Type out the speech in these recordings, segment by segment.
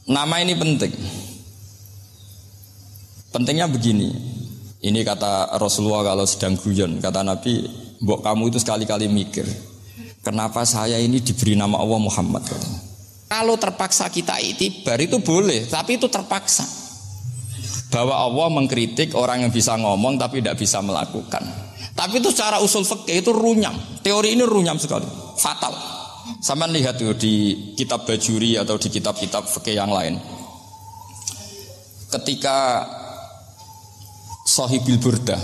Nama ini penting. Pentingnya begini. Ini kata Rasulullah kalau sedang guyon, kata Nabi, mbok kamu itu sekali-kali mikir, kenapa saya ini diberi nama Allah Muhammad katanya. Kalau terpaksa kita itibar itu boleh, tapi itu terpaksa. Bahwa Allah mengkritik orang yang bisa ngomong tapi tidak bisa melakukan. Tapi itu secara usul fikih itu runyam. Teori ini runyam sekali, fatal. Sampai lihat tuh di kitab Bajuri atau di kitab-kitab fikih yang lain. Ketika Shahibil Burdah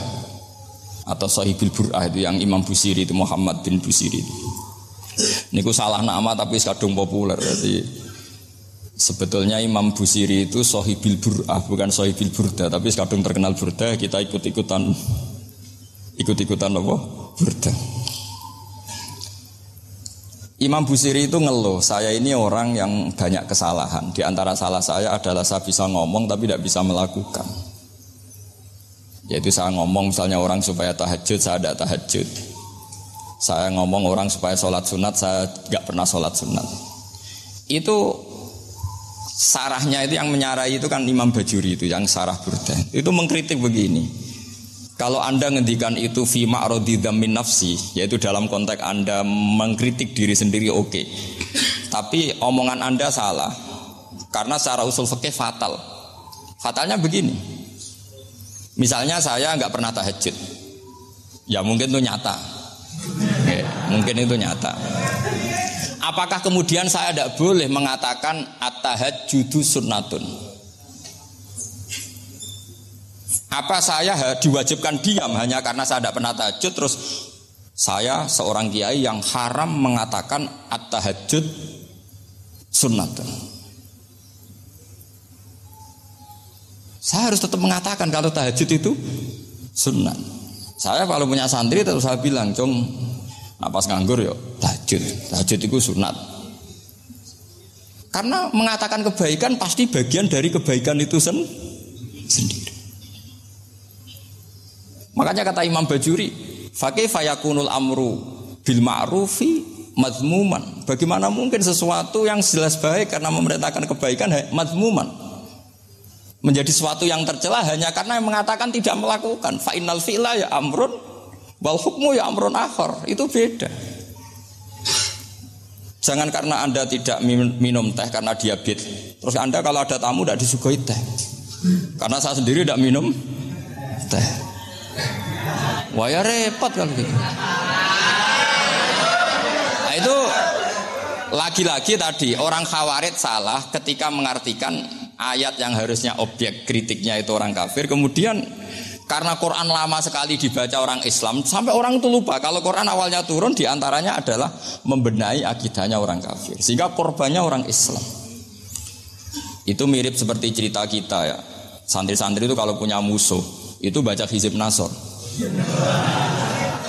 atau Shahibil Bur'ah itu yang Imam Busiri itu Muhammad bin Busiri itu. Niku salah nama tapi kadung populer. Jadi sebetulnya Imam Busiri itu Shahibil Bur'ah bukan Shahibil Burdah, tapi kadung terkenal Burdah, kita ikut-ikutan apa? Burdah. Imam Busiri itu ngeluh, saya ini orang yang banyak kesalahan. Di antara salah saya adalah saya bisa ngomong tapi tidak bisa melakukan. Yaitu saya ngomong misalnya orang supaya tahajud, saya tidak tahajud. Saya ngomong orang supaya sholat sunat, saya tidak pernah sholat sunat. Itu sarahnya itu yang menyarai itu kan Imam Bajuri itu yang sarah Burdah. Itu mengkritik begini. Kalau Anda ngendikan itu fi ma'radi dzammin nafsi, yaitu dalam konteks Anda mengkritik diri sendiri oke. Tapi omongan Anda salah. Karena secara usul fikih fatal. Fatalnya begini. Misalnya saya enggak pernah tahajud. Ya mungkin itu nyata. Oke, mungkin itu nyata. Apakah kemudian saya tidak boleh mengatakan at-tahajjudu sunnatun? Apa saya diwajibkan diam hanya karena saya tidak pernah tahajud, terus saya seorang kiai yang haram mengatakan at-tahajjud sunnatun? Saya harus tetap mengatakan kalau tahajud itu sunnah. Saya kalau punya santri terus saya bilang, "Cung, napas nganggur yo tahajud. Tahajud itu sunat." Karena mengatakan kebaikan pasti bagian dari kebaikan itu sendiri. Makanya kata Imam Bajuri, "Fakaifa yakunul amru bil ma'rufi mazmuman." Bagaimana mungkin sesuatu yang jelas baik karena memerintahkan kebaikan mazmuman menjadi sesuatu yang tercela hanya karena yang mengatakan tidak melakukan. Fa innal fi'la ya amrun wal hukmu ya amrun akhar. Itu beda. Jangan karena Anda tidak minum teh karena diabetes, terus Anda kalau ada tamu tidak disuguhi teh. Karena saya sendiri tidak minum teh. Wah ya repot kalau gitu. Nah, itu lagi-lagi tadi orang Khawarij salah ketika mengartikan ayat yang harusnya objek kritiknya itu orang kafir, kemudian karena Quran lama sekali dibaca orang Islam sampai orang itu lupa kalau Quran awalnya turun diantaranya adalah membenahi akidahnya orang kafir, sehingga korbannya orang Islam. Itu mirip seperti cerita kita ya, santri-santri itu kalau punya musuh itu baca Hizib Nasor.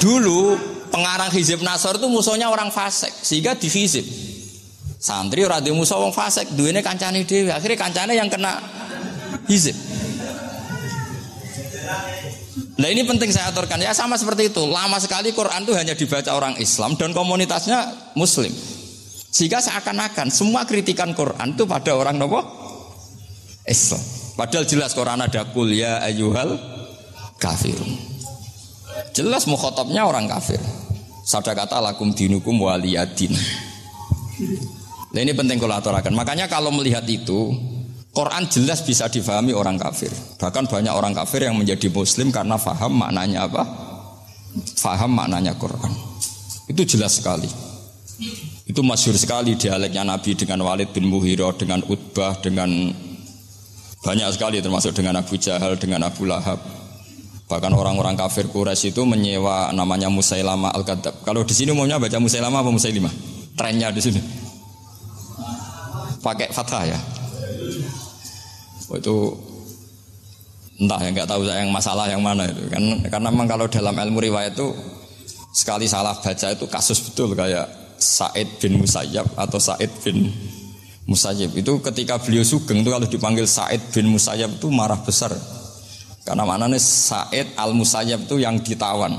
Dulu pengarang Hizib Nasor itu musuhnya orang fasik, sehingga dihizib. Santri ora duwe musuh wong fasik, duwene kancane dhewe. Akhire kancane yang kena hizib. Nah ini penting saya aturkan ya, sama seperti itu. Lama sekali Quran itu hanya dibaca orang Islam dan komunitasnya Muslim. Sehingga seakan-akan semua kritikan Quran itu pada orang nopo? Islam. Padahal jelas Quran ada qul ya ayyuhal kafirun. Jelas mukhatabnya orang kafir. Sadaqata lakum dinukum waliyadin. Nah ini penting kalau aturakan. Makanya kalau melihat itu, Quran jelas bisa difahami orang kafir. Bahkan banyak orang kafir yang menjadi Muslim karena faham maknanya apa? Faham maknanya Quran. Itu jelas sekali. Itu masyhur sekali dialeknya Nabi dengan Walid bin Mughirah, dengan Utbah, dengan banyak sekali termasuk dengan Abu Jahal, dengan Abu Lahab. Bahkan orang-orang kafir Quraisy itu menyewa namanya Musailamah Al-Kadzab. Kalau di sini umumnya baca Musailamah apa Musailimah? Trennya di sini. Pakai fathah ya. Oh, itu entah ya, nggak tahu saya yang masalah yang mana itu kan, karena memang kalau dalam ilmu riwayat itu sekali salah baca itu kasus betul, kayak Sa'id bin Musayyab atau Sa'id bin Musayyib itu ketika beliau sugeng itu kalau dipanggil Sa'id bin Musayyab itu marah besar karena maknanya Sa'id al-Musayyab itu yang ditawan.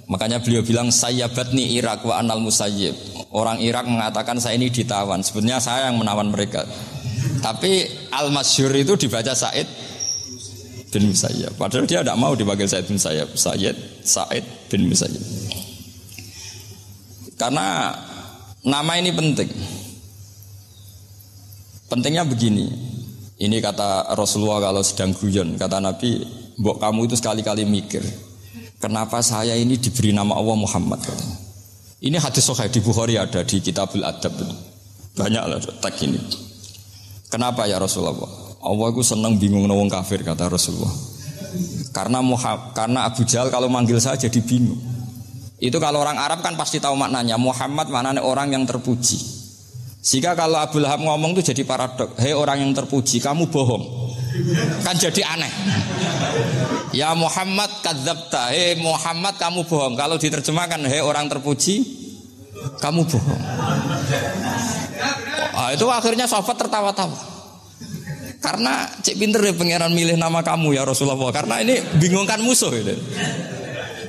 Makanya beliau bilang sayyabatni Irak wa anal Musayyib. Orang Irak mengatakan saya ini ditawan. Sebenarnya saya yang menawan mereka. Tapi Al-Masyhur itu dibaca Said bin Musayyab. Padahal dia tidak mau dipanggil Said bin Musayyab. Said bin Musayyab. Karena nama ini penting. Pentingnya begini. Ini kata Rasulullah kalau sedang guyon. Kata Nabi, mbok kamu itu sekali-kali mikir, kenapa saya ini diberi nama Allah Muhammad, katanya. Ini hadis sahih di Bukhari, ada di Kitabul Adab. Banyak lah tag ini. Kenapa ya Rasulullah? Allah itu senang bingung wong kafir, kata Rasulullah. Karena Abu Jahal kalau manggil saya jadi bingung. Itu kalau orang Arab kan pasti tahu maknanya. Muhammad maknanya orang yang terpuji. Sehingga kalau Abu Lahab ngomong itu jadi paradok. Hei orang yang terpuji, kamu bohong. Kan jadi aneh. Ya Muhammad kadzabta. Hei Muhammad kamu bohong. Kalau diterjemahkan hei orang terpuji, kamu bohong. Itu akhirnya sahabat tertawa-tawa. Karena cek pinter ya pangeran milih nama kamu ya Rasulullah. Karena ini bingungkan musuh gitu.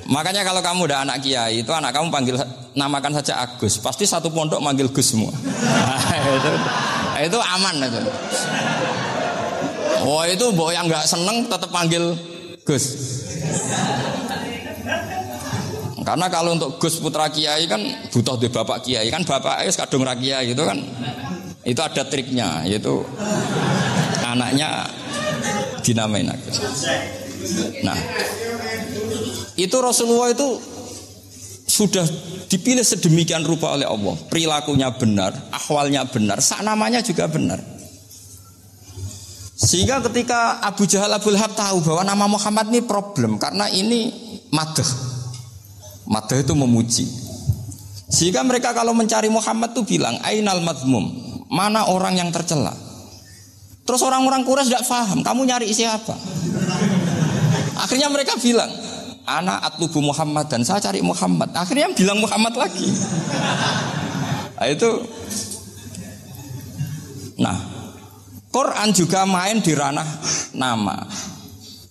Makanya kalau kamu udah anak kiai itu anak kamu panggil namakan saja Agus, pasti satu pondok manggil Gus semua. Itu aman itu. Oh itu mbok yang nggak seneng tetap panggil Gus. Karena kalau untuk Gus putra kiai kan butuh di bapak kiai, kan bapak kadung ra kiai gitu kan. Itu ada triknya, yaitu anaknya dinamain Agus. Nah, itu Rasulullah itu sudah dipilih sedemikian rupa oleh Allah. Perilakunya benar, ahwalnya benar, sak namanya juga benar. Sehingga ketika Abu Jahal, Abu Lahab tahu bahwa nama Muhammad ini problem, karena ini madah. Madah itu memuji. Sehingga mereka kalau mencari Muhammad itu bilang, Ainal madmum, mana orang yang tercela. Terus orang-orang Quraisy tidak paham, kamu nyari siapa? Akhirnya mereka bilang, ana atlubu Muhammad, dan saya cari Muhammad. Akhirnya bilang Muhammad lagi. Nah, itu. Nah, Quran juga main di ranah nama.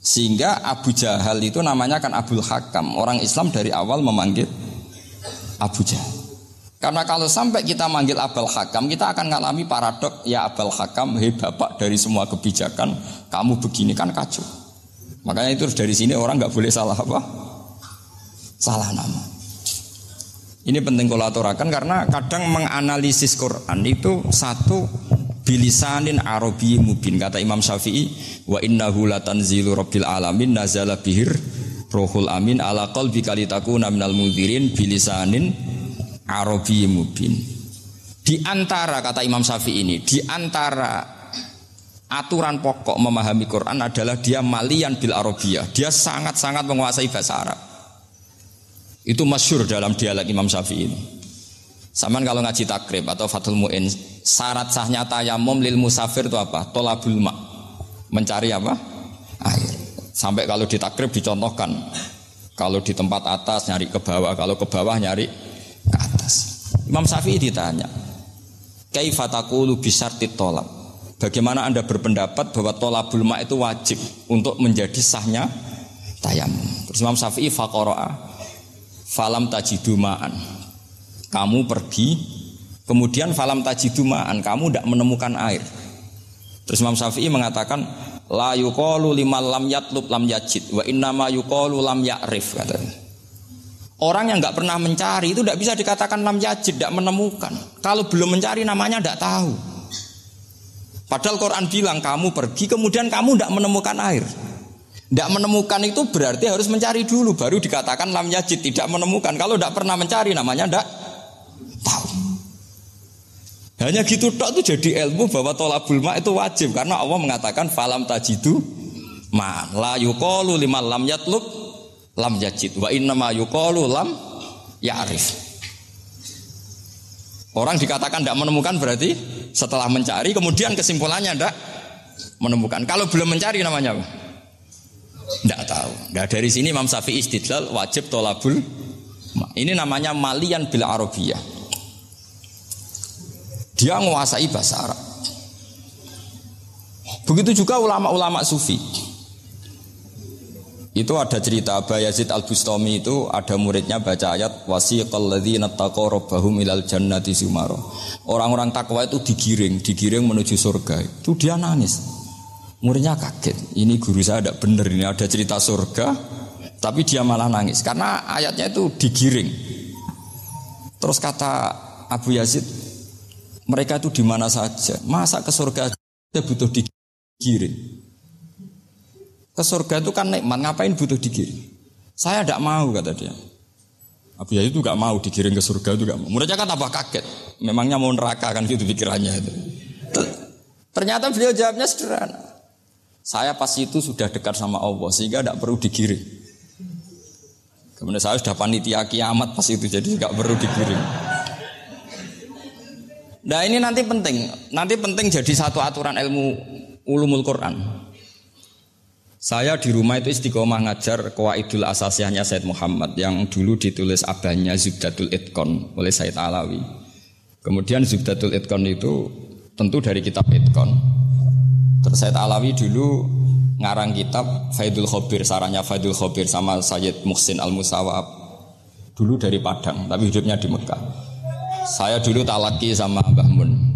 Sehingga Abu Jahal itu namanya kan Abul Hakam. Orang Islam dari awal memanggil Abu Jahal. Karena kalau sampai kita manggil Abul Hakam, kita akan mengalami paradok. Ya Abul Hakam, hei bapak dari semua kebijakan, kamu begini kan kacau. Makanya itu dari sini orang nggak boleh salah apa? Salah nama. Ini penting kalau aturakan karena kadang menganalisis Quran itu satu bilisanin Arabi mubin, kata Imam Syafi'i, wa innahu latanzilu rabbil alamin nazala bihir rohul amin ala qalbika litakuna minal mudhirin bilisanin Arabi mubin. Di antara kata Imam Syafi'i ini, di antara aturan pokok memahami Quran adalah dia malian bil Arabiyah. Dia sangat-sangat menguasai bahasa Arab. Itu masyhur dalam dialek Imam Syafi'i ini. Saman kalau ngaji takrib atau Fathul Mu'in, syarat sahnya tayamum lil musafir itu apa? Tolabul ma'. Mencari apa? Air. Sampai kalau di takrib dicontohkan. Kalau di tempat atas nyari ke bawah, kalau ke bawah nyari ke atas. Imam Syafi'i ditanya, "Kaifa taqulu bi syartit tolab?" Bagaimana Anda berpendapat bahwa tolabul ma' itu wajib untuk menjadi sahnya tayamum? Terus Imam Syafi'i faqara'a falam tajidu ma'an. Kamu pergi, kemudian falam tajidu ma'an, kamu tidak menemukan air. Terus Imam Syafi'i mengatakan la yuqalu liman lam yatlub lam yajid wa innama yuqalu lam ya'rif, katanya. Orang yang enggak pernah mencari itu tidak bisa dikatakan lam yajid, tidak menemukan. Kalau belum mencari namanya tidak tahu. Padahal Quran bilang kamu pergi kemudian kamu tidak menemukan air. Tidak menemukan itu berarti harus mencari dulu baru dikatakan lam yajid, tidak menemukan. Kalau tidak pernah mencari namanya tidak tahu. Hanya gitu tok itu jadi ilmu bahwa tolabul ma itu wajib karena Allah mengatakan falam tajidu ma la yuqalu liman lam yatlub lam yajid wa innama yuqalu lam ya'rif. Orang dikatakan tidak menemukan berarti setelah mencari kemudian kesimpulannya tidak menemukan. Kalau belum mencari namanya apa? Tidak tahu. Nah, dari sini Imam Syafi'i istidlal wajib tolabul. Ini namanya malian bil Arabiyah. Dia menguasai bahasa Arab. Begitu juga ulama-ulama sufi. Itu ada cerita Bayazid Al-Bustami itu ada muridnya baca ayat wasiqal ladzina taqaw rabbahum ilal jannati zumara. Orang-orang takwa itu digiring menuju surga. Itu dia nangis. Muridnya kaget. Ini guru saya tidak benar, ini ada cerita surga, tapi dia malah nangis karena ayatnya itu digiring. Terus kata Abu Yazid, mereka itu di mana saja? Masa ke surga aja butuh digiring? Ke surga itu kan nikmat, ngapain butuh digiring? Saya tidak mau, kata dia. Abu Yazid itu gak mau digiring ke surga, itu gak mau. Muridnya kan tambah kaget. Memangnya mau neraka kan gitu pikirannya itu. Ternyata beliau jawabnya sederhana. Saya pas itu sudah dekat sama Allah sehingga tidak perlu digiring. Kemudian saya sudah panitia kiamat pas itu, jadi gak perlu digiring. Nah ini nanti penting jadi satu aturan ilmu ulumul Quran. Saya di rumah itu istiqomah ngajar Qawaidul Asasiyahnya Said Muhammad yang dulu ditulis abahnya Zubdatul Itqan oleh Said Alawi. Kemudian Zubdatul Itqan itu tentu dari kitab Itqan. Terus Said Alawi dulu ngarang kitab Faidul Khobir, sarahnya Faidul Khobir sama Sayyid Muhsin Al-Musawab. Dulu dari Padang, tapi hidupnya di Mekah. Saya dulu talaki sama Mbah Mun.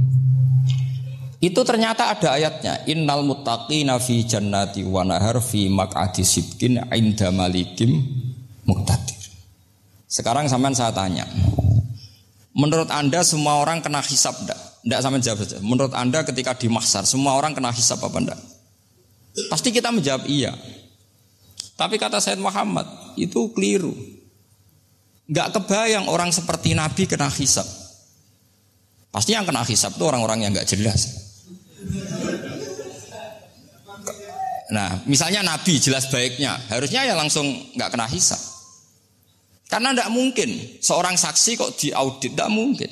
Itu ternyata ada ayatnya, innal muttaqina fi jannati wa nahar fi maq'adi sidqin 'inda malikim muqtadir. Sekarang sampean saya tanya, menurut Anda semua orang kena hisab enggak? Enggak, sampean jawab saja. Menurut Anda ketika di mahsyar semua orang kena hisab apa enggak? Pasti kita menjawab iya. Tapi kata Said Muhammad, itu keliru. Enggak kebayang orang seperti Nabi kena hisab. Pasti yang kena hisab itu orang-orang yang enggak jelas. Nah, misalnya Nabi jelas baiknya, harusnya ya langsung nggak kena hisab. Karena tidak mungkin seorang saksi kok diaudit, tidak mungkin.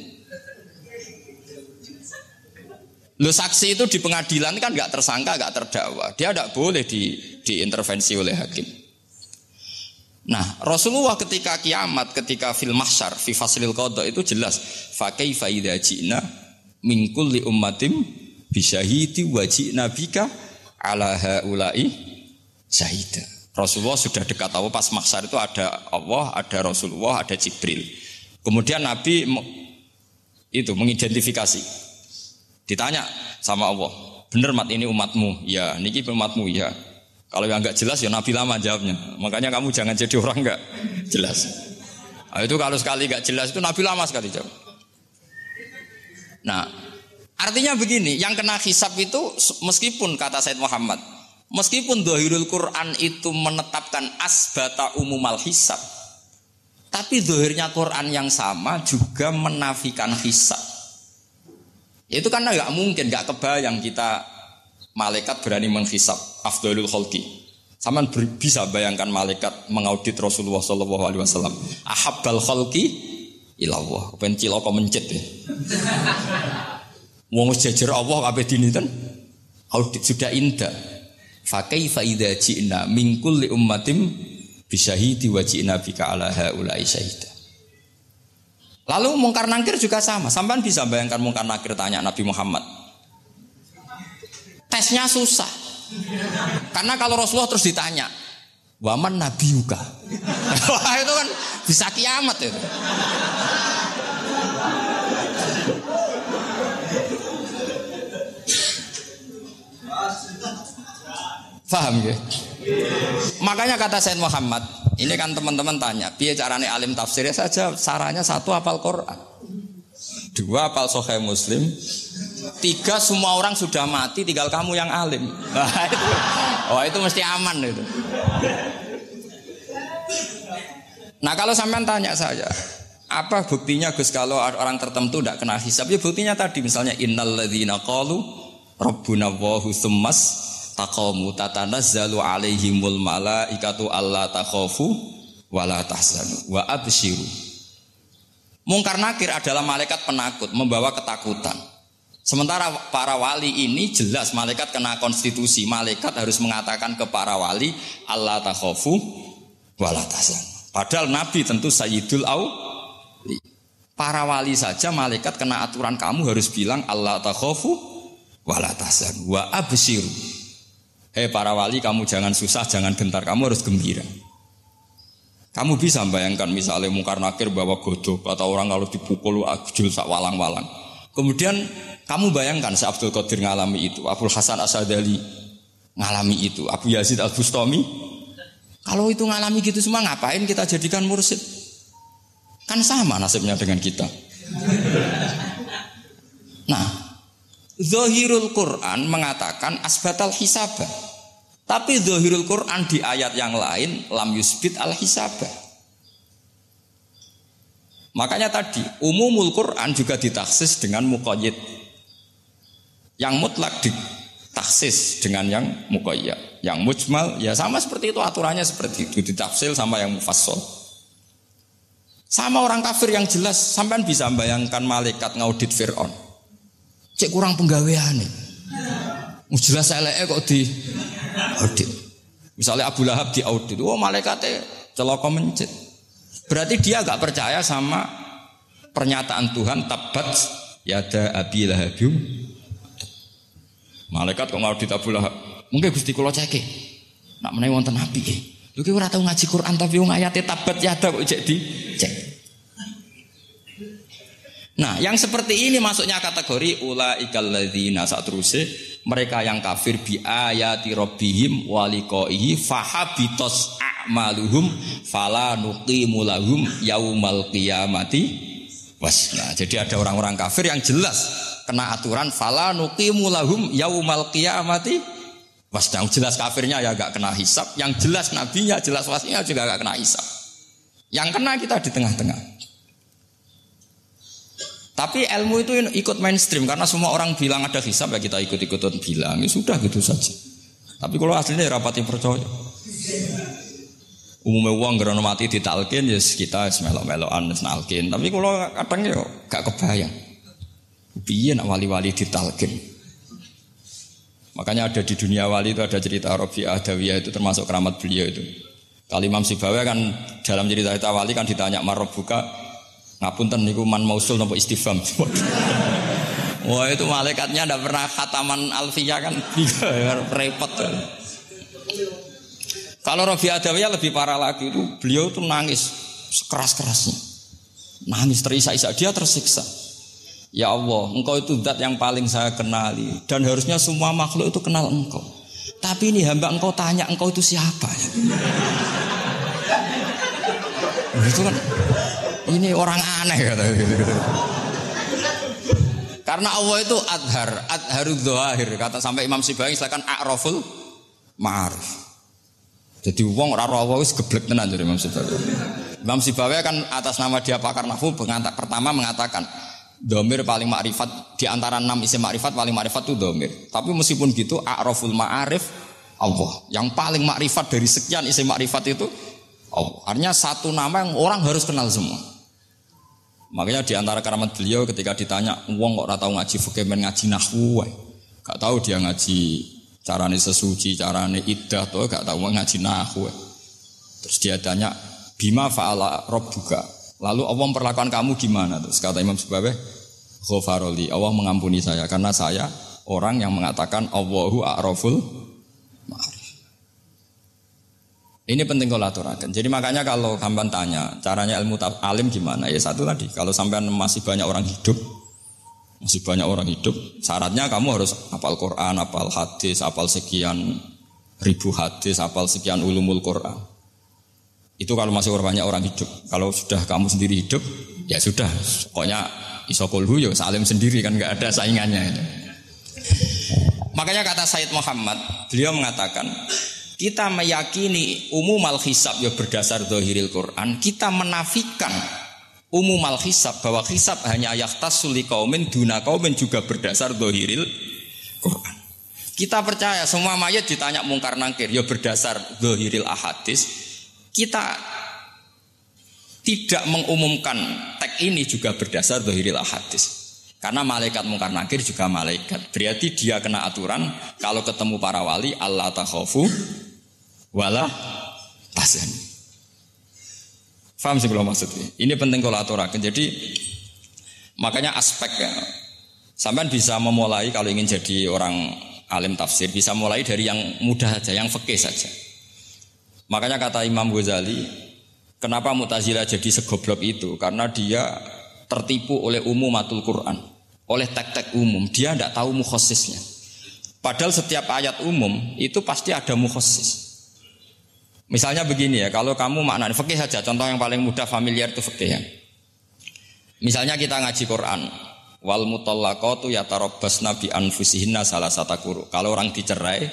Lo saksi itu di pengadilan kan nggak tersangka, nggak terdakwa, dia tidak boleh diintervensi oleh hakim. Nah, Rasulullah ketika kiamat, ketika fil mahsyar, fi faslil qada itu jelas, fa kaifa idza ji'na min kulli ummatin bisyahidi wa ji'na bika ala haula'i syahida. Rasulullah sudah dekat Allah, pas mahsyar itu ada Allah, ada Rasulullah, ada Jibril. Kemudian Nabi itu mengidentifikasi. Ditanya sama Allah, benar mat ini umatmu? Ya, niki umatmu ya. Kalau yang enggak jelas ya Nabi lama jawabnya. Makanya kamu jangan jadi orang enggak jelas. Nah, itu kalau sekali enggak jelas itu Nabi lama sekali jawab. Nah, artinya begini, yang kena hisab itu meskipun kata Said Muhammad, meskipun Dhahirul Quran itu menetapkan asbata umumal hisab, tapi zahirnya Quran yang sama juga menafikan hisab. Itu karena nggak mungkin, nggak kebayang kita malaikat berani menghisab afdalul khalqi. Sama bisa bayangkan malaikat mengaudit Rasulullah SAW. Ahabbal khalqi ilallah. Pencil kok mencet ya. Wong jejer Allah kabeh diniten audit sudah indah. Fa kaifa idza ji'na min kulli ummatin bisyahidi wa ji'na bika ala haula'i syahida. Lalu mungkar nangkir juga sama. Sampean bisa bayangkan mungkar nangkir tanya Nabi Muhammad. Tesnya susah. Karena kalau Rasulullah terus ditanya, "Waman nabiyuka?" Wah, itu kan bisa kiamat itu. Paham ya? Makanya kata Said Muhammad, ini kan teman-teman tanya, piye carane alim tafsirnya saja, sarannya 1 hafal Quran, 2 hafal Sahih Muslim, 3 semua orang sudah mati, tinggal kamu yang alim. Itu mesti aman itu. Nah kalau sampean tanya saya, apa buktinya Gus kalau orang tertentu tidak kena hisab? Ya buktinya tadi misalnya innal ladzina qalu rabbuna Allahu tsummas taqamu tatanazzalu alaihimul malaikatu alla takhafu wala tahzanu wa absyiru. Mungkar nakir adalah malaikat penakut membawa ketakutan. Sementara para wali ini jelas malaikat kena konstitusi. Malaikat harus mengatakan ke para wali alla takhafu wala tahzanu. Padahal Nabi tentu sayyidul auli. Para wali saja malaikat kena aturan kamu harus bilang alla takhafu wala tahzanu wa absyiru. Hei para wali, kamu jangan susah, jangan gentar, kamu harus gembira. Kamu bisa bayangkan misalnya Mungkar Nakir bawa godok, atau orang kalau dipukul ajul sak walang-walang. Kemudian kamu bayangkan si Abdul Qadir ngalami itu, Abdul Hasan Asadali ngalami itu, Abu Yazid Al-Bustami. Kalau itu ngalami gitu semua, ngapain kita jadikan mursyid? Kan sama nasibnya dengan kita. Nah, Zahirul Quran mengatakan asbatal hisabah. Tapi Zahirul Quran di ayat yang lain lam yusbit al hisabah. Makanya tadi umumul Quran juga ditaksis dengan muqayyid. Yang mutlak ditaksis dengan yang muqayyad. Yang mujmal ya sama seperti itu, aturannya seperti itu, ditafsir sama yang mufassal. Sama orang kafir yang jelas, sampean bisa bayangkan malaikat ngaudit Fir'aun. Cek kurang penggaweane. Jelas eleke kok di audit. Misalnya Abu Lahab di audit, oh malaikatnya celaka mencet. Berarti dia enggak percaya sama pernyataan Tuhan tabat yada Abi Lahab. Malaikat kok ngaudit Abu Lahab. Mungkin Gusti kula ceke. Nak menawi wonten api nggih. Lho ki ora tau ngaji Quran tapi wong ayate tabat yada kok cek dicek. Nah, yang seperti ini masuknya kategori ulaikal ladzina satruse mereka yang kafir bi ayati rabbihim wa liqaihi fahabitos a'maluhum fala nuqimu lahum yaumal qiyamati wasna. Jadi ada orang-orang kafir yang jelas kena aturan fala nuqimu lahum yaumal qiyamati wasna. Jelas kafirnya ya enggak kena hisab, yang jelas nabinya, jelas wasinya juga enggak kena hisab. Yang kena kita di tengah-tengah. Tapi ilmu itu ikut mainstream karena semua orang bilang ada hisab ya kita ikut-ikutan bilang ya sudah gitu saja. Tapi kalau aslinya rapati percaya. Umumnya uang gerono mati ditalkin ya kita melok-melokan nalkin. Tapi kalau kadang ya gak kebayang. Piye nak wali-wali ditalkin. Makanya ada di dunia wali itu ada cerita Rabi'ah Adawiyah itu termasuk keramat beliau itu. Kali Imam Sibawi kan dalam cerita wali kan ditanya marabbuka. Ngapunten niku man mausul napa istifham. Wah itu malaikatnya ndak pernah khataman alfiyah kan repot. Kalau Rabi Adawiyah lebih parah lagi itu beliau tuh nangis sekeras-kerasnya. Nangis terisak-isak, dia tersiksa. Ya Allah, engkau itu zat yang paling saya kenali dan harusnya semua makhluk itu kenal engkau. Tapi ini hamba engkau tanya engkau itu siapa? Itu kan ini orang aneh kata gitu. Karena Allah itu adharud dzahir kata sampai Imam Sibawi silakan a'raful ma'arif. Jadi wong ora Allah wis geblek tenan dari Imam Sibawi. Imam Sibawi kan atas nama dia pakar nahwu pertama mengatakan dhamir paling makrifat di antara 6 isim makrifat paling makrifat itu dhamir. Tapi meskipun gitu a'raful ma'arif Allah. Yang paling makrifat dari sekian isim makrifat itu Allah. Artinya satu nama yang orang harus kenal semua. Makanya di antara keramat beliau ketika ditanya, wong kok ora tau ngaji fikih men ngaji nahwu wae. Gak tahu dia ngaji carane sesuci, carane iddah to gak tahu ngaji nahwu. Terus dia tanya, "Bima fa'ala rabbuka?" Lalu Allah memperlakukan kamu gimana? Terus kata Imam Sibawi, "Ghafaroli." Allah mengampuni saya karena saya orang yang mengatakan Allahu a'raful ma'arif. Ini penting kalau aturakan. Jadi makanya kalau sampean tanya caranya ilmu alim gimana? Ya satu tadi, kalau sampean masih banyak orang hidup, syaratnya kamu harus hafal Quran, hafal hadis, hafal sekian ribu hadis, hafal sekian ulumul Quran. Itu kalau masih banyak orang hidup. Kalau sudah kamu sendiri hidup, ya sudah. Pokoknya isokulhu ya salim sendiri kan nggak ada saingannya. Makanya kata Sayyid Muhammad, beliau mengatakan kita meyakini umumal hisab ya berdasar zahiril Quran, kita menafikan umumal hisab bahwa hisab hanya yahtassul liqaumin duna qaumin juga berdasar zahiril Quran. Kita percaya semua mayat ditanya mungkar nangkir ya berdasar zahiril ahadis. Kita tidak mengumumkan teks ini juga berdasar zahiril ahadis. Karena malaikat mungkar nangkir juga malaikat. Berarti dia kena aturan kalau ketemu para wali Allah takhafu wala tahzan. Faham sih kalau maksudnya? Ini penting kalau aturakan. Jadi makanya aspeknya sampean bisa memulai kalau ingin jadi orang alim tafsir bisa mulai dari yang mudah saja, yang fikih saja. Makanya kata Imam Ghazali, kenapa Mu'tazilah jadi segoblok itu? Karena dia tertipu oleh umumatul Quran, oleh tek-tek umum. Dia tidak tahu mukhassisnya. Padahal setiap ayat umum itu pasti ada mukhassis. Misalnya begini ya, kalau kamu maknanya fikih saja, contoh yang paling mudah familiar itu fikih ya. Misalnya kita ngaji Quran, wal mutallaqatu yatarabbasna bi anfusihinna salasata quru. Kalau orang dicerai,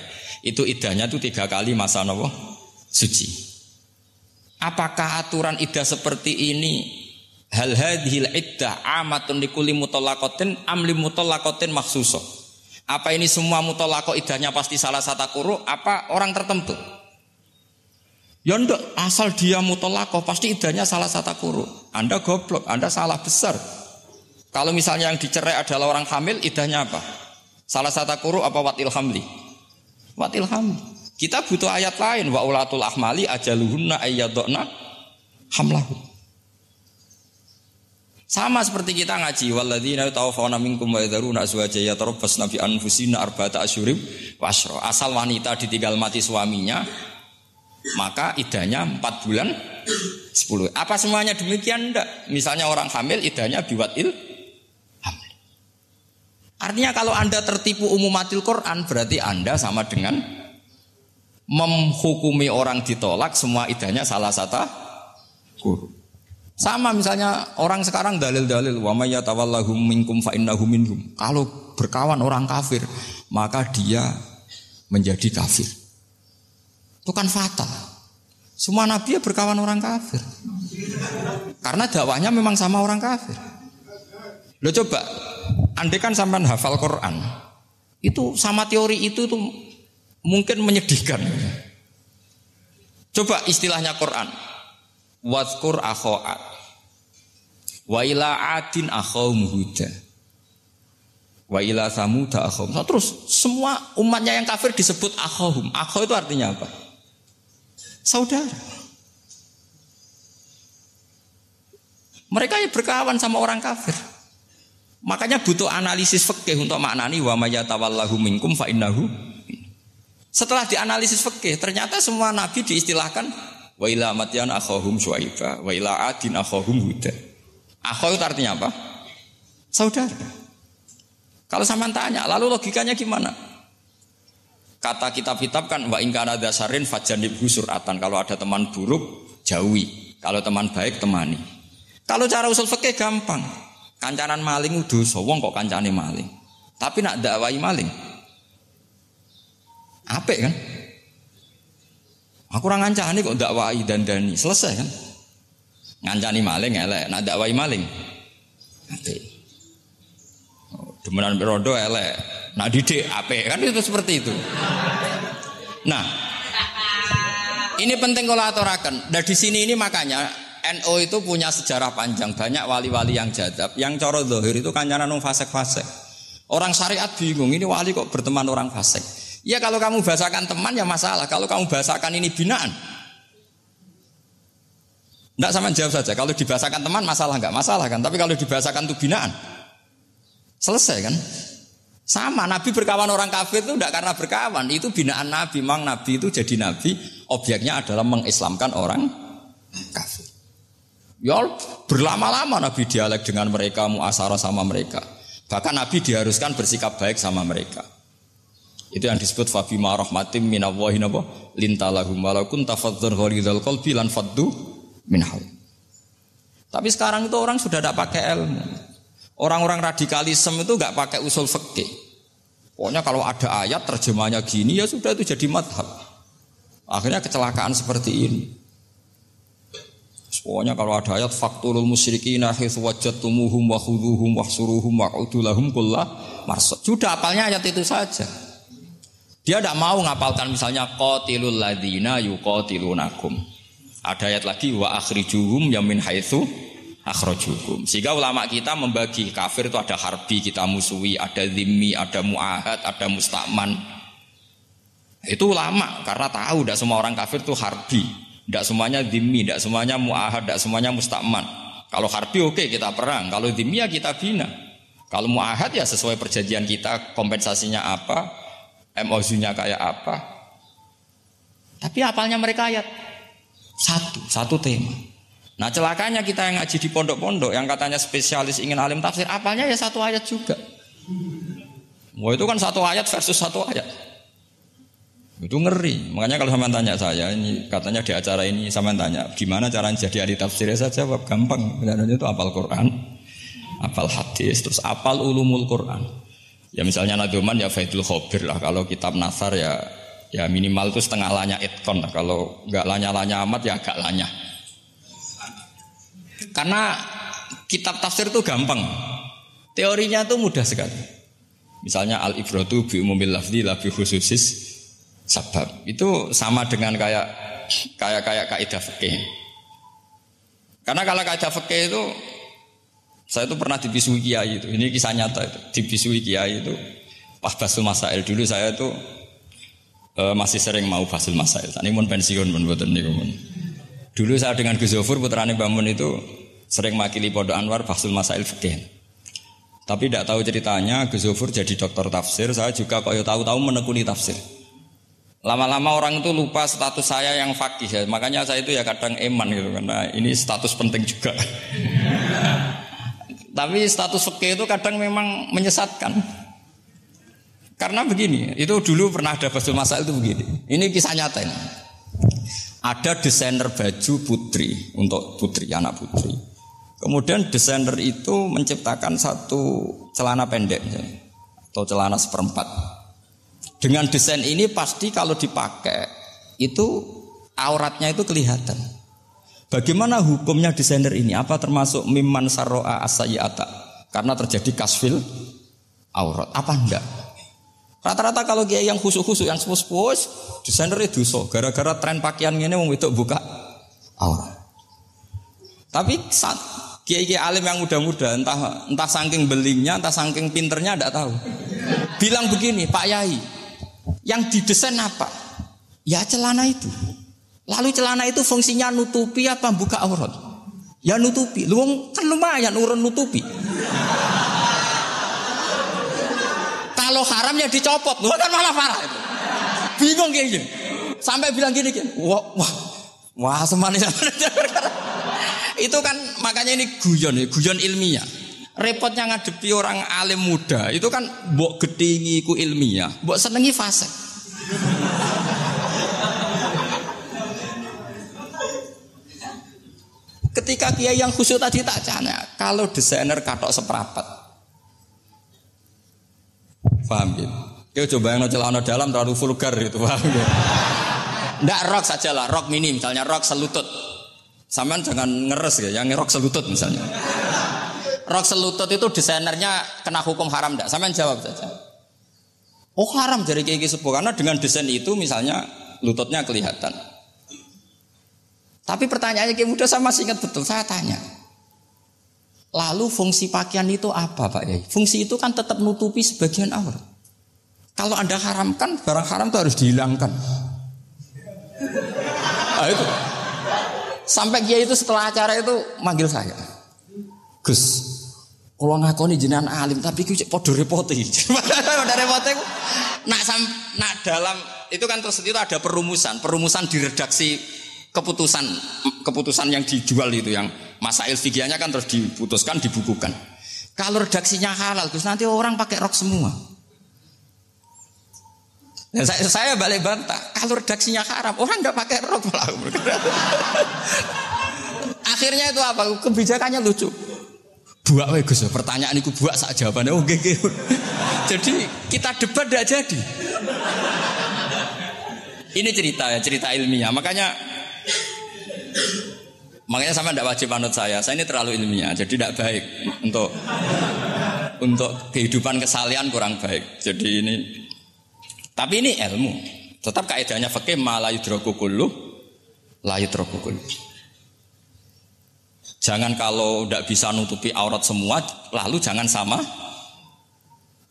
itu iddahnya itu 3 kali masa napa? Suci. Apakah aturan iddah seperti ini hal hadhil iddah amatun likulli mutallaqatin am li mutallaqatin makhsusa? Apa ini semua mutallaqah iddahnya pasti salasata quru apa orang tertentu? Ya ndak, asal dia mutallaqah pasti iddahnya salasata quru. Anda goblok, Anda salah besar. Kalau misalnya yang dicerai adalah orang hamil, iddahnya apa? Salasata quru apa watil hamli? Watil hamli. Kita butuh ayat lain, wa ulatul ahmali ajaluhunna ayyadna hamlahu. Sama seperti kita ngaji walladzina yatawaffawna minkum wa yadharuna azwajan yatarabbasna bi anfusina arba'ata asyhurin wa asyra. Asal wanita ditinggal mati suaminya, maka iddahnya 4 bulan 10. Apa semuanya demikian? Enggak. Misalnya orang hamil iddahnya biwatil hamil. Artinya kalau Anda tertipu umumatil Quran, berarti Anda sama dengan menghukumi orang ditolak semua iddahnya salah satu guru. Sama misalnya orang sekarang dalil-dalil wa may yatawallahum minkum fa innahu minhum. Kalau berkawan orang kafir, maka dia menjadi kafir. Itu kan fatal. Semua nabi ya berkawan orang kafir. Karena dakwahnya memang sama orang kafir. Lo coba, andai kan sampean hafal Quran, itu sama teori itu tuh mungkin menyedihkan. Coba istilahnya Quran. Wadhkur akho'at wa ila adin akhawum huda wa ila samuda akhawum. Terus semua umatnya yang kafir disebut akhawum. Akhaw itu artinya apa? Saudara. Mereka yang berkawan sama orang kafir. Makanya butuh analisis fikih untuk maknani wa may yatawallahu minkum fa innahu. Setelah dianalisis fikih, ternyata semua nabi diistilahkan wa ila matyan akhahum syuaiba wa ila adin akhahum huda. Akhaw itu artinya apa? Saudara. Kalau sampean tanya, lalu logikanya gimana? Kata kitab-kitab kan wa in kana dasarin fajanibhu suratan. Kalau ada teman buruk, jauhi. Kalau teman baik, temani. Kalau cara usul fikih gampang. Kancanan maling dosa, wong kok kancane maling. Tapi nak dakwai maling. Apik kan? Aku ora ngancani kok dakwai dandani. Selesai kan? Ngancani maling elek, nak dakwai maling. Apik. Demenan rondo elek, nak didik apik kan itu seperti itu. Nah, ini penting kalau aturaken. Nah di sini ini makanya NU itu punya sejarah panjang, banyak wali-wali yang jadab, yang cara zahir itu kancanan wong fasik-fasik. Orang syariat bingung, ini wali kok berteman orang fasik. Ya kalau kamu bahasakan teman ya masalah, kalau kamu bahasakan ini binaan. Enggak, sama jawab saja. Kalau dibahasakan teman masalah enggak? Masalah kan? Tapi kalau dibahasakan itu binaan, selesai kan? Sama, Nabi berkawan orang kafir itu tidak karena berkawan, itu binaan Nabi. Memang Nabi itu jadi Nabi, objeknya adalah mengislamkan orang kafir. Ya berlama-lama Nabi dialek dengan mereka, muasarah sama mereka. Bahkan Nabi diharuskan bersikap baik sama mereka. Itu yang disebut fabima rahmatim minallahi lintalahum walau kunta fadzan ghalidhal qalbi lan faddu min haul. Tapi sekarang itu orang sudah tidak pakai ilmu. Orang-orang radikalisme itu enggak pakai usul fikih. Pokoknya kalau ada ayat terjemahnya gini ya sudah itu jadi madhab. Akhirnya kecelakaan seperti ini. Pokoknya kalau ada ayat faqtulul musyrikina haitsu wajadtumuhum wa khudhuhum wahsuruhum wa'udu lahum kullu marsad. Sudah hafalnya ayat itu saja. Dia tidak mau ngapalkan misalnya qatilul ladzina yuqatilunakum. Ada ayat lagi wa akhrijuhum yamin haitsu akhrajukum. Sehingga ulama kita membagi kafir itu ada harbi, kita musuhi, ada zimmi, ada muahad, ada musta'man. Itu ulama karena tahu tidak semua orang kafir itu harbi, tidak semuanya zimmi, tidak semuanya muahad, tidak semuanya musta'man. Kalau harbi oke, kita perang, kalau zimmi ya kita bina. Kalau muahad ya sesuai perjanjian kita, kompensasinya apa, MOU-nya kayak apa. Tapi hafalnya mereka ayat satu tema. Nah celakanya kita yang ngaji di pondok-pondok yang katanya spesialis ingin alim tafsir, hafalnya ya satu ayat juga. Wah itu kan satu ayat versus satu ayat. Itu ngeri. Makanya kalau sama tanya saya, ini katanya di acara ini sama tanya, gimana caranya jadi ahli tafsir? Saya jawab gampang. Caranya itu hafal Quran, hafal hadis, terus hafal ulumul Quran. Ya misalnya Nadoman ya Faidul Khobir lah. Kalau kitab Nasar ya minimal itu setengah lanya itkon lah. Kalau nggak lanya-lanya amat ya agak lanya. Karena kitab tafsir itu gampang. Teorinya itu mudah sekali. Misalnya al-ibratu bi umumil lafzi la bi khususis sabab. Itu sama dengan kayak kaidah fikih. Karena kalau kaidah fikih itu saya itu pernah dibisui kiai itu. Ini kisah nyata itu. Dibisui kiai itu pas basul masail dulu saya itu masih sering mau basul masail. Ini mun pensiun mun mboten niku mun. Dulu saya dengan Gus Zofur putrane Mbah Mun itu sering makili Pondok Anwar basul masail fikih. Tapi tidak tahu ceritanya Gus Zofur jadi dokter tafsir, saya juga kok tahu-tahu menekuni tafsir. Lama-lama orang itu lupa status saya yang fakih ya. Makanya saya itu ya kadang eman gitu karena ini status penting juga. Tapi status fikih itu kadang memang menyesatkan. Karena begini, itu dulu pernah ada basul masail itu begini. Ini kisah nyata ini. Ada desainer baju putri untuk putri, anak putri. Kemudian desainer itu menciptakan satu celana pendek atau celana seperempat. Dengan desain ini pasti kalau dipakai itu auratnya itu kelihatan. Bagaimana hukumnya desainer ini? Apa termasuk mimman sarro'a as-sayyi'ata? Karena terjadi kasfil aurat. Apa enggak? Rata-rata kalau kiai yang khusus-khusus yang sepuh-sepuh desainer itu dosa. Gara-gara tren pakaian ini wong wedok buka aurat. Tapi saat kiai-kiai alim yang muda-muda entah saking belingnya, entah saking pinternya enggak tahu. Bilang begini, Pak Yai, yang didesain apa? Ya celana itu. Lalu celana itu fungsinya nutupi apa buka aurat? Ya nutupi. Lu kan lumayan urun nutupi. Kalau haram ya dicopot. Lu kan malah parah itu. Bingung kayaknya. Sampai bilang gini, wah semanis. Itu kan makanya ini guyon ilmiah. Repotnya ngadepi orang alim muda itu kan mbok gedhingi ku ilmiah, mbok senengi fase. Ketika kiai yang khusyuk tadi tak tanya, kalau desainer katok seperapat, paham gitu? Kau coba yang celana dalam terlalu vulgar itu, paham gitu? Nggak rok sajalah, rok mini misalnya rok selutut. Sampean jangan ngeres ya, yang rok selutut misalnya. Rok selutut itu desainernya kena hukum haram enggak? Sampean jawab saja. Oh haram dari kiai sepuh karena dengan desain itu misalnya lututnya kelihatan. Tapi pertanyaannya kiai muda saya masih ingat betul, saya tanya. Lalu fungsi pakaian itu apa Pak Yai? Fungsi itu kan tetap nutupi sebagian aurat. Kalau Anda haramkan, barang haram itu harus dihilangkan. Nah, itu. Sampai kiai itu setelah acara itu manggil saya. Gus, kalau ngakoni jenengan alim tapi ku cek podo repote. Podo repote ku nak dalam itu kan terus itu ada perumusan di redaksi keputusan yang dijual itu yang masail fikihnya kan terus diputuskan dibukukan. Kalau redaksinya halal Gus nanti orang pakai rok semua. Dan saya balik bantah, kalau redaksinya haram orang enggak pakai rok malah. Akhirnya itu apa? Kebijakannya lucu. Buak we Gus, pertanyaan iku buak sak jawabannya oh nggih. Jadi kita debat tidak jadi. Ini cerita ilmiah. Makanya sama tidak wajib anut saya. Saya ini terlalu ilmiah, jadi tidak baik untuk kehidupan kesalian kurang baik. Jadi ini tapi ini ilmu. Tetap kaidahnya fikih ma la yudraku kullu la yudraku kullu. Jangan kalau tidak bisa nutupi aurat semua, lalu jangan sama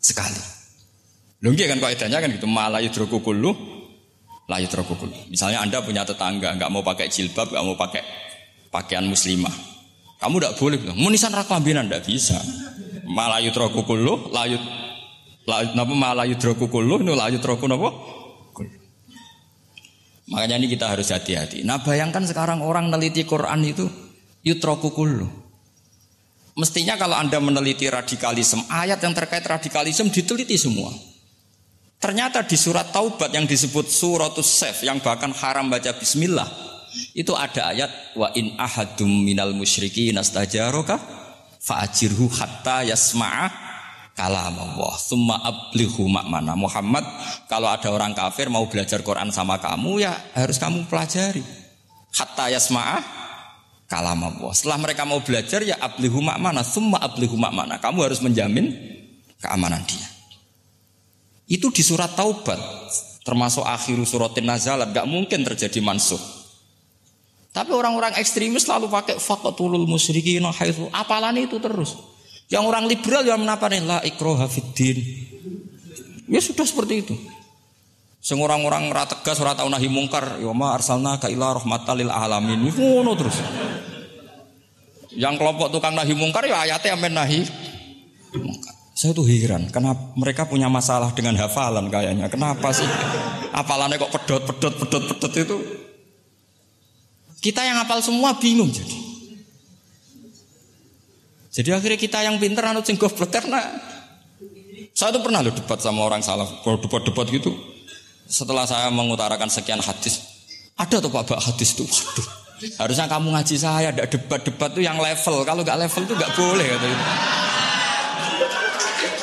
sekali. Lho nggih kan kaidahnya kan gitu, ma la yudraku kullu la yudraku kullu. Misalnya Anda punya tetangga enggak mau pakai jilbab, enggak mau pakai pakaian muslimah. Kamu tidak boleh bilang, "Munisan ra klambinan," enggak bisa. Ma la yudraku kullu la Napa malah yudroku kullu nu la yudroku napa? Makanya ini kita harus hati-hati. Nah bayangkan sekarang orang meneliti Quran itu yutroku kullu. Mestinya kalau Anda meneliti radikalisme, ayat yang terkait radikalisme diteliti semua. Ternyata di surat Taubat yang disebut suratus Saff yang bahkan haram baca bismillah, itu ada ayat wa in ahadum minal musyrikin nastajaraka fa'ajirhu hatta yasma'a kalam Allah summa ablighu ma'mana. Muhammad, kalau ada orang kafir mau belajar Quran sama kamu ya harus kamu pelajari hatta yasma'a kalam Allah. Setelah mereka mau belajar ya ablighu ma'mana summa ablighu ma'mana. Kamu harus menjamin keamanan dia. Itu di surat Taubat, termasuk akhiru suratin nazalat, gak mungkin terjadi mansukh. Tapi orang-orang ekstremis selalu pakai faqatulul musyrikin haitsu, apalan itu terus. Yang orang liberal yang menapani la ikraha fiddin. Ya sudah seperti itu. Sing orang-orang ora tegas, ora tau nahi mungkar, ya ma arsalnaka ila rahmatal lil alamin. Ngono terus. Yang kelompok tukang nahi mungkar ya ayatnya amen nahi mungkar. Saya tuh heran, kenapa mereka punya masalah dengan hafalan kayaknya. Kenapa sih hafalannya kok pedot itu? Kita yang hafal semua bingung jadi. Jadi akhirnya kita yang pinter anut sing goblok karena saya tuh pernah loh debat sama orang salaf, debat gitu. Setelah saya mengutarakan sekian hadis, ada tuh Pak hadis tuh, waduh. Harusnya kamu ngaji saya, ada debat-debat tuh yang level. Kalau nggak level tuh nggak boleh katanya.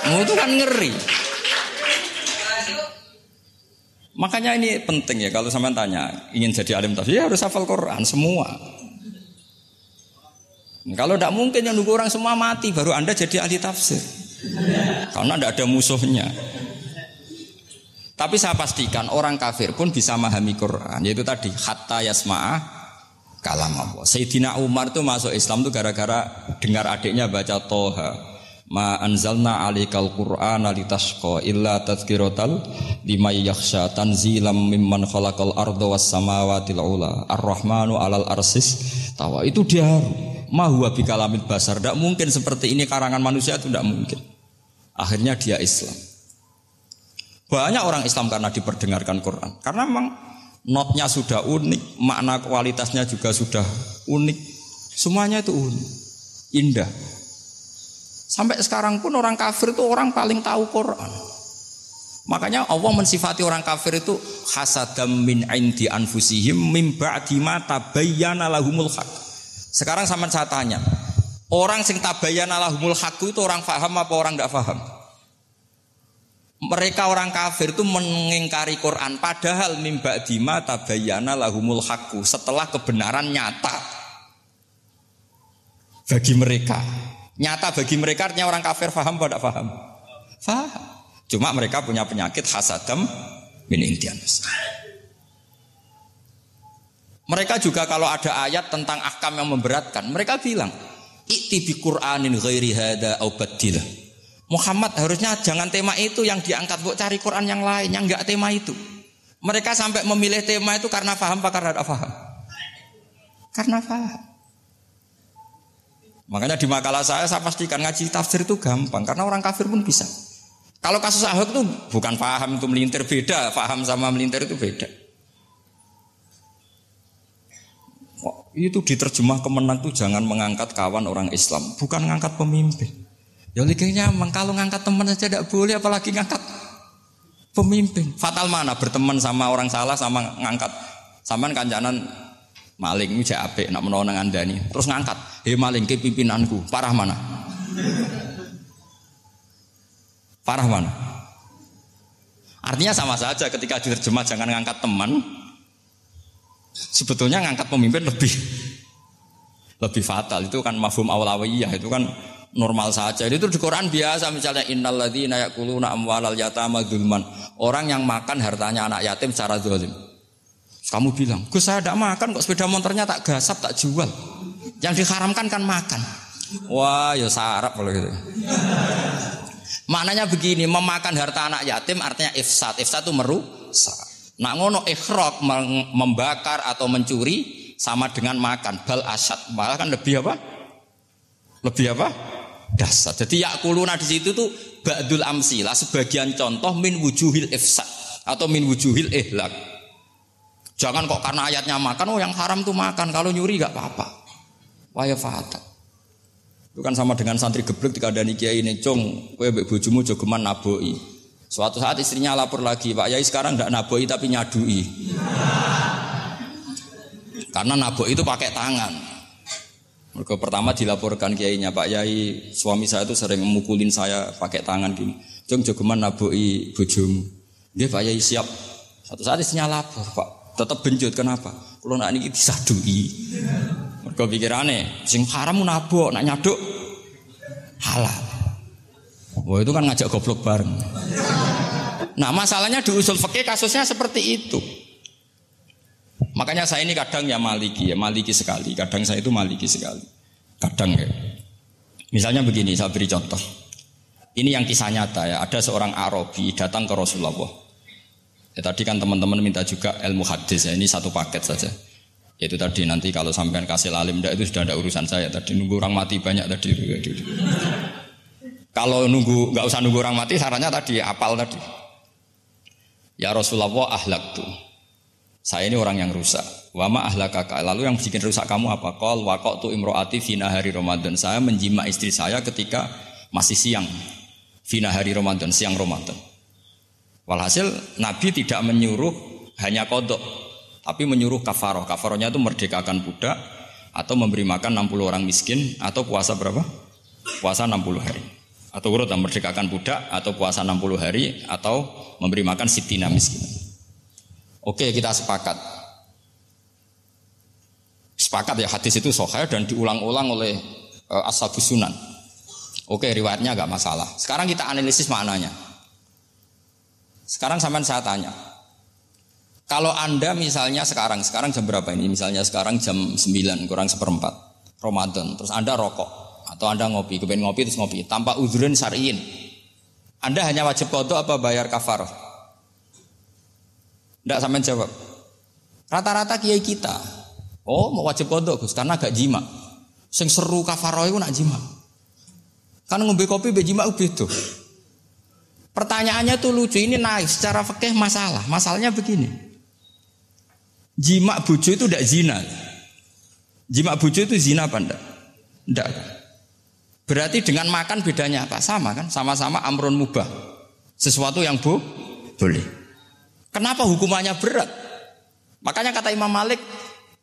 Itu kan ngeri. Makanya ini penting ya kalau sampean tanya ingin jadi alim tafsir ya harus hafal Quran semua. Kalau tidak mungkin yang nunggu orang semua mati baru Anda jadi ahli tafsir. Karena tidak ada musuhnya. Tapi saya pastikan orang kafir pun bisa memahami Quran. Yaitu tadi hatta yasma'a kalam Allah. Sayyidina Umar itu masuk Islam itu gara-gara dengar adiknya baca Toha. Ma anzalna 'alaikal Qur'ana litashqa illa tadhkiratal liman yakhsha tanzilam mimman khalaqal arda was samawati ula ar-rahmanu 'alal arsis tawa. Itu dia ma huwa bikalamil basar. Tidak mungkin seperti ini karangan manusia itu tidak mungkin. Akhirnya dia Islam. Banyak orang Islam karena diperdengarkan Quran. Karena memang notnya sudah unik, makna kualitasnya juga sudah unik. Semuanya itu unik, indah. Sampai sekarang pun orang kafir itu orang paling tahu Quran. Makanya Allah mensifati orang kafir itu hasadam min indi anfusihim mim ba'di ma tabayyana lahumul haq. Sekarang sama saya tanya, orang sing tabayyana lahumul haq itu orang paham apa orang tidak paham? Mereka orang kafir itu mengingkari Quran padahal mim ba'di ma tabayyana lahumul haq, setelah kebenaran nyata bagi mereka. Nyata bagi mereka artinya orang kafir faham atau tidak faham? Faham. Cuma mereka punya penyakit hasadam min indianus. Mereka juga kalau ada ayat tentang ahkam yang memberatkan, mereka bilang, "I'ti bi Qur'anin ghairi hada au baddilah." Muhammad harusnya jangan tema itu yang diangkat, buat cari Quran yang lain yang enggak tema itu. Mereka sampai memilih tema itu karena faham apa karena tidak faham? Karena faham. Makanya di makalah saya pastikan ngaji tafsir itu gampang karena orang kafir pun bisa. Kalau kasus Ahok itu bukan paham itu melintir, beda. Paham sama melintir itu beda. Itu diterjemah kemenang itu jangan mengangkat kawan orang Islam, bukan mengangkat pemimpin. Ya likinya memang kalau ngangkat teman saja tidak boleh, apalagi ngangkat pemimpin. Fatal mana berteman sama orang salah sama ngangkat. Saman kancanan maling iki apik nak menawa nang andani terus ngangkat, "He maling ke pimpinanku." Parah mana? Parah mana? Artinya sama saja ketika diterjemah jangan ngangkat teman. Sebetulnya ngangkat pemimpin lebih fatal. Itu kan mafhum awlawiyah, itu kan normal saja. Itu di Quran biasa misalnya innalladzina ya'kuluna amwalal yatama dzulman. Orang yang makan hartanya anak yatim secara zalim. Kamu bilang, "Gus saya tidak makan kok, sepeda motornya tak gasap, tak jual." Yang diharamkan kan makan. Wah ya sarap kalau gitu. Maknanya begini, memakan harta anak yatim artinya ifsad. Ifsad itu merusak. Nak ngono ikhraq membakar atau mencuri sama dengan makan. Bal asad, malah kan lebih apa? Lebih apa? dasar. Jadi yakuluna di situ tuh ba'dul amsilah, sebagian contoh min wujuhil ifsad atau min wujuhil ihlak. Jangan kok karena ayatnya makan, oh yang haram tuh makan, kalau nyuri enggak apa-apa. Waya fatal. Itu kan sama dengan santri geblek dikandani kiai ini, "Cung, kowe mbek bojomu jogeman naboi." Suatu saat istrinya lapor lagi, "Pak Yai sekarang enggak naboi tapi nyadui." Karena naboi itu pakai tangan. Mereka pertama dilaporkan kiainya, "Pak Yai, suami saya itu sering memukulin saya pakai tangan gini. Cung jogeman naboi bojomu." "Nggih Pak Yai, siap." Suatu saat istrinya lapor, "Pak, tetap benjut, kenapa? Kalau nak ini disadui." Mereka pikirannya, sing haram nabok, nak nyaduk halal. Wah itu kan ngajak goblok bareng. Nah masalahnya di usul fikih kasusnya seperti itu. Makanya saya ini kadang ya maliki sekali. Kadang saya itu maliki sekali. Kadang ya. Misalnya begini, saya beri contoh. Ini yang kisah nyata ya. Ada seorang Arabi datang ke Rasulullah. Ya, tadi kan teman-teman minta juga ilmu hadis ya. Ini satu paket saja. Yaitu tadi nanti kalau sampean kasih alim itu sudah ada urusan saya. Tadi nunggu orang mati banyak tadi. Kalau nggak usah nunggu orang mati, sarannya tadi apal tadi. Ya Rasulullah ahlak tuh. Saya ini orang yang rusak. Wama ahlakaka. Lalu yang bikin rusak kamu apa? Qol waqatu imroati fi nahari Ramadan. Saya menjima istri saya ketika masih siang. Fi nahari Ramadan, siang Ramadan. Walhasil Nabi tidak menyuruh hanya qadha, tapi menyuruh kafaroh. Kafarohnya itu merdekakan budak atau memberi makan 60 orang miskin atau puasa berapa? Puasa 60 hari. Atau urut merdekakan budak atau puasa 60 hari atau memberi makan sitina miskin. Oke, kita sepakat. Sepakat ya, hadis itu sahih dan diulang-ulang oleh ashabus sunan. Oke, riwayatnya enggak masalah. Sekarang kita analisis maknanya. Sekarang sampean saya tanya. Kalau Anda misalnya sekarang jam berapa ini? Misalnya sekarang jam 9 kurang seperempat Ramadan. Terus Anda rokok atau Anda ngopi, kepengen ngopi terus ngopi tanpa udzrin syar'iyyin. Anda hanya wajib qadha apa bayar kafarah? Enggak sampean jawab. Rata-rata kiai kita, oh mau wajib qadha Gus karena gak jima. Sing seru kafarah iku nak jima. Kan ngombe kopi be jima beda. Pertanyaannya tuh lucu, ini naif secara fikih masalah. Masalahnya begini. Jima bojo itu tidak zina. Jima bojo itu zina apa enggak? Enggak. Berarti dengan makan bedanya apa? Sama kan? Sama-sama amrun mubah. Sesuatu yang boleh. Kenapa hukumannya berat? Makanya kata Imam Malik,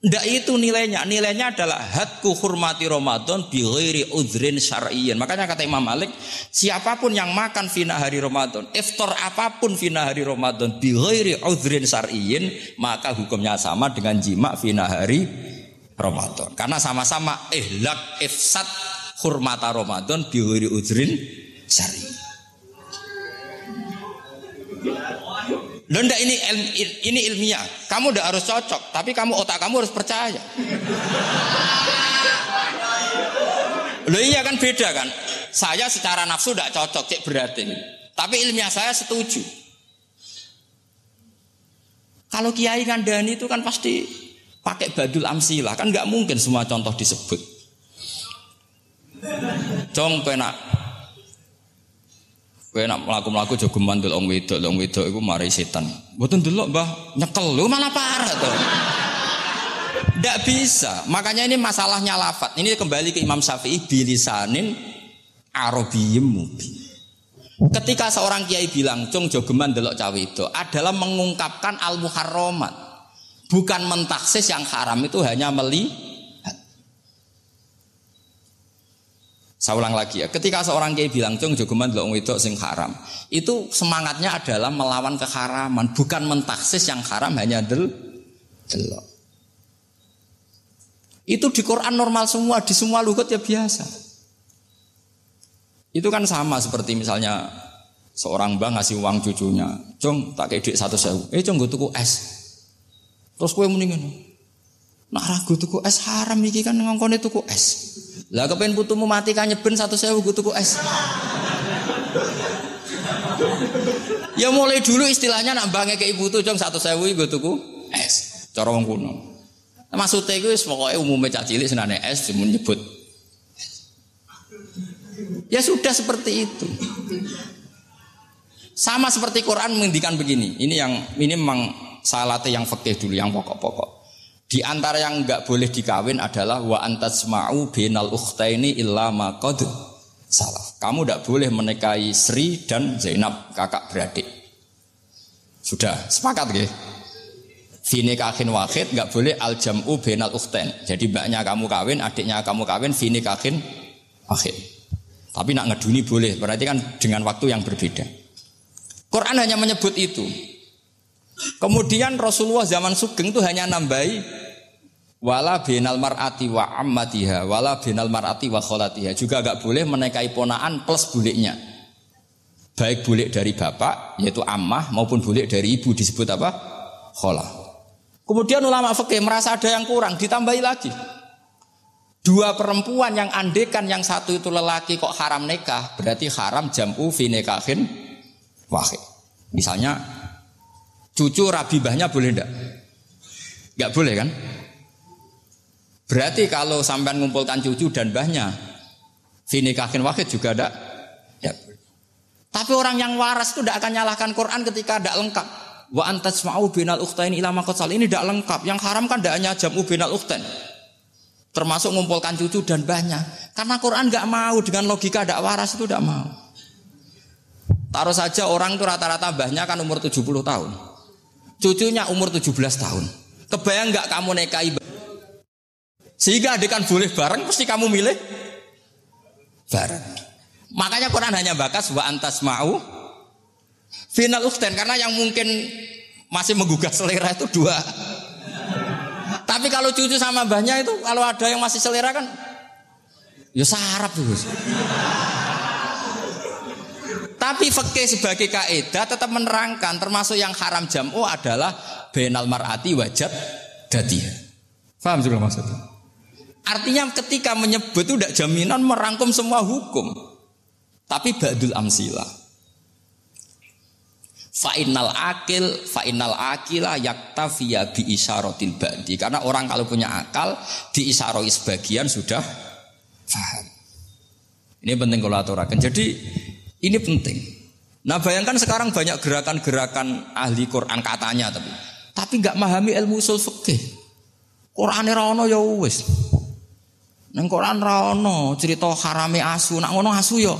enggak itu nilainya. Nilainya adalah hadku hurmati Ramadan bi ghairi udzrin syar'iyyin. Makanya kata Imam Malik, siapapun yang makan fina hari Ramadan, iftar apapun fina hari Ramadan bi ghairi udzrin syar'iyyin, maka hukumnya sama dengan jima fina hari Ramadan. Karena sama-sama ihlak ifsad hurmata Ramadan bi ghairi udzrin syar'iyyin. Loh enggak, ini ilmiah. Kamu enggak harus cocok, tapi otak kamu harus percaya. Loh iya kan beda kan. Saya secara nafsu enggak cocok, cek berarti. Tapi ilmiah saya setuju. Kalau kiai ngandani itu kan pasti pakai badul amsilah, kan enggak mungkin semua contoh disebut. Jong penak. Kowe nak mlaku-mlaku jogeman delok wong wedok iku mari setan. Mboten delok Mbah, nyekel lho malah parah to. Ndak bisa. Makanya ini masalahnya lafaz. Ini kembali ke Imam Syafi'i bilisanin arabiyyim mubin. Ketika seorang kiai bilang, "Cung jogeman delok cah wedok," adalah mengungkapkan al-muharramat. Bukan mentaksis yang haram itu hanya melihat. Saya ulang lagi ya, ketika seorang kiai bilang cung jogeman delok wedok sing haram, itu semangatnya adalah melawan keharaman, bukan mentaksis yang haram hanya delok. Itu di Quran normal semua, di semua lugat ya biasa. Itu kan sama seperti misalnya seorang mbah ngasih uang cucunya, "Cung, tak kei dhuwit 100.000. Cung nggo tuku es." Terus kowe muni ngene. "Nak ragu tuku es haram iki kan ngongkone tuku es." Lah kepen putumu mati kan nyeben 100.000 gue tuku es. Ya mulai dulu istilahnya nak bange ke ibu tuh jong 100.000 gue tuku es. Cara wong kuno. Maksudnya gue pokoke umume cah cilik senane es cuma nyebut. Ya sudah seperti itu. Sama seperti Quran menghentikan begini. Ini memang salate yang fikih dulu, yang pokok-pokok. Di antara yang enggak boleh dikawin adalah wa antasma'u bainal ukhtaini illa ma qad salaf. Kamu enggak boleh menikahi Sri dan Zainab, kakak beradik. Sudah sepakat nggih? Fi nikahin wahid enggak boleh al jam'u bainal ukhtain. Jadi mbaknya kamu kawin, adiknya kamu kawin fi nikahin wahid. Tapi nak ngeduni boleh, berarti kan dengan waktu yang berbeda. Quran hanya menyebut itu. Kemudian Rasulullah zaman Sugeng itu hanya nambahi wala binal mar'ati wa ammatiha wala binal mar'ati wa kholatiha. Juga enggak boleh menikahi ponaan plus buliknya. Baik bulik dari bapak yaitu ammah maupun bulik dari ibu disebut apa? Kholah. Kemudian ulama fikih merasa ada yang kurang, ditambahi lagi. Dua perempuan yang andekan yang satu itu lelaki kok haram nikah, berarti haram jam'u fi nikahin wahid. Misalnya cucu rabibahnya boleh enggak? Enggak boleh kan? Berarti kalau sampean ngumpulkan cucu dan mbahnya fi nikahin wahid juga enggak? Ya. Tapi orang yang waras itu tidak akan nyalahkan Quran ketika tidak lengkap. Wa antasma'u bainal ukhtain ila ma qad sal. Ini tidak lengkap. Yang haram kan tidak hanya jam'u bainal ukhtain. Termasuk ngumpulkan cucu dan mbahnya. Karena Quran enggak mau dengan logika tidak waras itu tidak mau. Taruh saja orang itu rata-rata mbahnya kan umur 70 tahun. Cucunya umur 17 tahun. Kebayang enggak kamu nikahi sehingga adik kan boleh bareng, pasti kamu milih bareng. Makanya Quran hanya bakas wa antasma'u final ukhtain, karena yang mungkin masih menggugah selera itu dua. Tapi kalau cucu sama mbahnya itu kalau ada yang masih selera kan ya sarap tuh. Tapi fikih sebagai kaidah tetap menerangkan termasuk yang haram jam'u adalah bainal mar'ati wajad dadiha. Paham juga maksudnya? Artinya ketika menyebut itu tidak jaminan merangkum semua hukum. Tapi ba'dul amsilah. Fa'innal akila yaktafiya bi isyaratil ba'di. Karena orang kalau punya akal diisyaroi sebagian sudah paham. Ini penting kalau aturakan. Jadi ini penting. Nah bayangkan sekarang banyak gerakan-gerakan ahli Quran katanya tapi nggak memahami ilmu usul fikih. Quran ra ono ya wis. Nang Quran ra ono cerita harame asu, nak ngono asu ya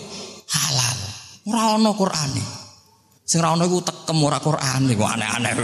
halal. Ora ono Qurane. Sing ra ono iku tekem ora Qurane, kok aneh-aneh.